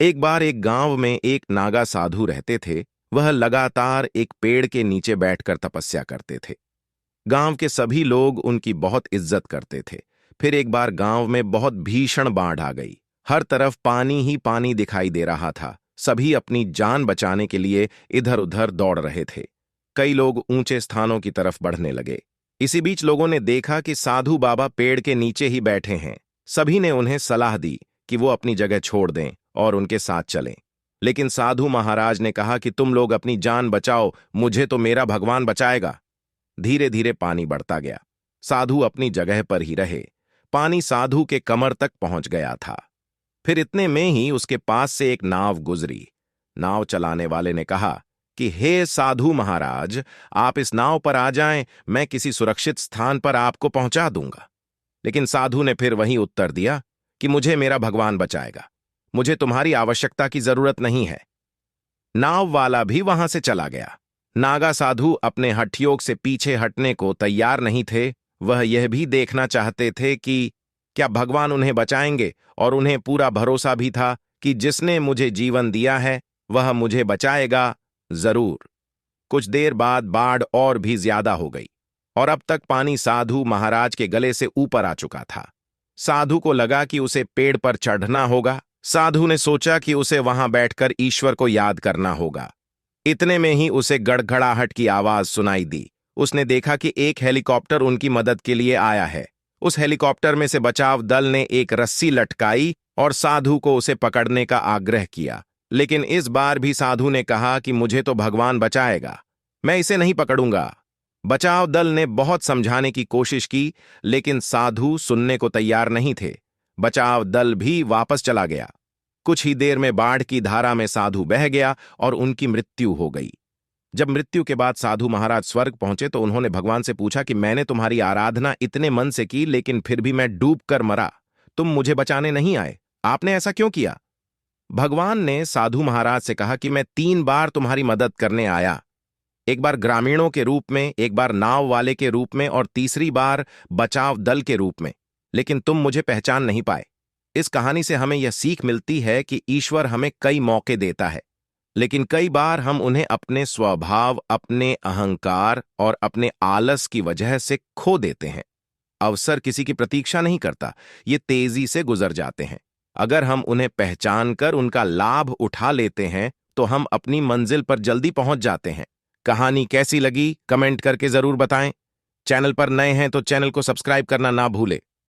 एक बार एक गांव में एक नागा साधु रहते थे। वह लगातार एक पेड़ के नीचे बैठकर तपस्या करते थे। गांव के सभी लोग उनकी बहुत इज्जत करते थे। फिर एक बार गांव में बहुत भीषण बाढ़ आ गई। हर तरफ पानी ही पानी दिखाई दे रहा था। सभी अपनी जान बचाने के लिए इधर उधर दौड़ रहे थे। कई लोग ऊंचे स्थानों की तरफ बढ़ने लगे। इसी बीच लोगों ने देखा कि साधु बाबा पेड़ के नीचे ही बैठे हैं। सभी ने उन्हें सलाह दी कि वो अपनी जगह छोड़ दें और उनके साथ चलें। लेकिन साधु महाराज ने कहा कि तुम लोग अपनी जान बचाओ, मुझे तो मेरा भगवान बचाएगा। धीरे धीरे पानी बढ़ता गया। साधु अपनी जगह पर ही रहे। पानी साधु के कमर तक पहुंच गया था। फिर इतने में ही उसके पास से एक नाव गुजरी। नाव चलाने वाले ने कहा कि हे साधु महाराज, आप इस नाव पर आ जाएं, मैं किसी सुरक्षित स्थान पर आपको पहुंचा दूंगा। लेकिन साधु ने फिर वही उत्तर दिया कि मुझे मेरा भगवान बचाएगा, मुझे तुम्हारी आवश्यकता की जरूरत नहीं है। नाव वाला भी वहां से चला गया। नागा साधु अपने हठयोग से पीछे हटने को तैयार नहीं थे। वह यह भी देखना चाहते थे कि क्या भगवान उन्हें बचाएंगे, और उन्हें पूरा भरोसा भी था कि जिसने मुझे जीवन दिया है वह मुझे बचाएगा जरूर। कुछ देर बाद बाढ़ और भी ज्यादा हो गई और अब तक पानी साधु महाराज के गले से ऊपर आ चुका था। साधु को लगा कि उसे पेड़ पर चढ़ना होगा। साधु ने सोचा कि उसे वहां बैठकर ईश्वर को याद करना होगा। इतने में ही उसे गड़गड़ाहट की आवाज सुनाई दी। उसने देखा कि एक हेलीकॉप्टर उनकी मदद के लिए आया है। उस हेलीकॉप्टर में से बचाव दल ने एक रस्सी लटकाई और साधु को उसे पकड़ने का आग्रह किया। लेकिन इस बार भी साधु ने कहा कि मुझे तो भगवान बचाएगा, मैं इसे नहीं पकड़ूंगा। बचाव दल ने बहुत समझाने की कोशिश की, लेकिन साधु सुनने को तैयार नहीं थे। बचाव दल भी वापस चला गया। कुछ ही देर में बाढ़ की धारा में साधु बह गया और उनकी मृत्यु हो गई। जब मृत्यु के बाद साधु महाराज स्वर्ग पहुंचे तो उन्होंने भगवान से पूछा कि मैंने तुम्हारी आराधना इतने मन से की, लेकिन फिर भी मैं डूब कर मरा। तुम मुझे बचाने नहीं आए, आपने ऐसा क्यों किया? भगवान ने साधु महाराज से कहा कि मैं 3 बार तुम्हारी मदद करने आया। एक बार ग्रामीणों के रूप में, एक बार नाव वाले के रूप में और तीसरी बार बचाव दल के रूप में, लेकिन तुम मुझे पहचान नहीं पाए। इस कहानी से हमें यह सीख मिलती है कि ईश्वर हमें कई मौके देता है, लेकिन कई बार हम उन्हें अपने स्वभाव, अपने अहंकार और अपने आलस की वजह से खो देते हैं। अवसर किसी की प्रतीक्षा नहीं करता, ये तेजी से गुजर जाते हैं। अगर हम उन्हें पहचान कर उनका लाभ उठा लेते हैं तो हम अपनी मंजिल पर जल्दी पहुंच जाते हैं। कहानी कैसी लगी कमेंट करके जरूर बताएं। चैनल पर नए हैं तो चैनल को सब्सक्राइब करना ना भूलें।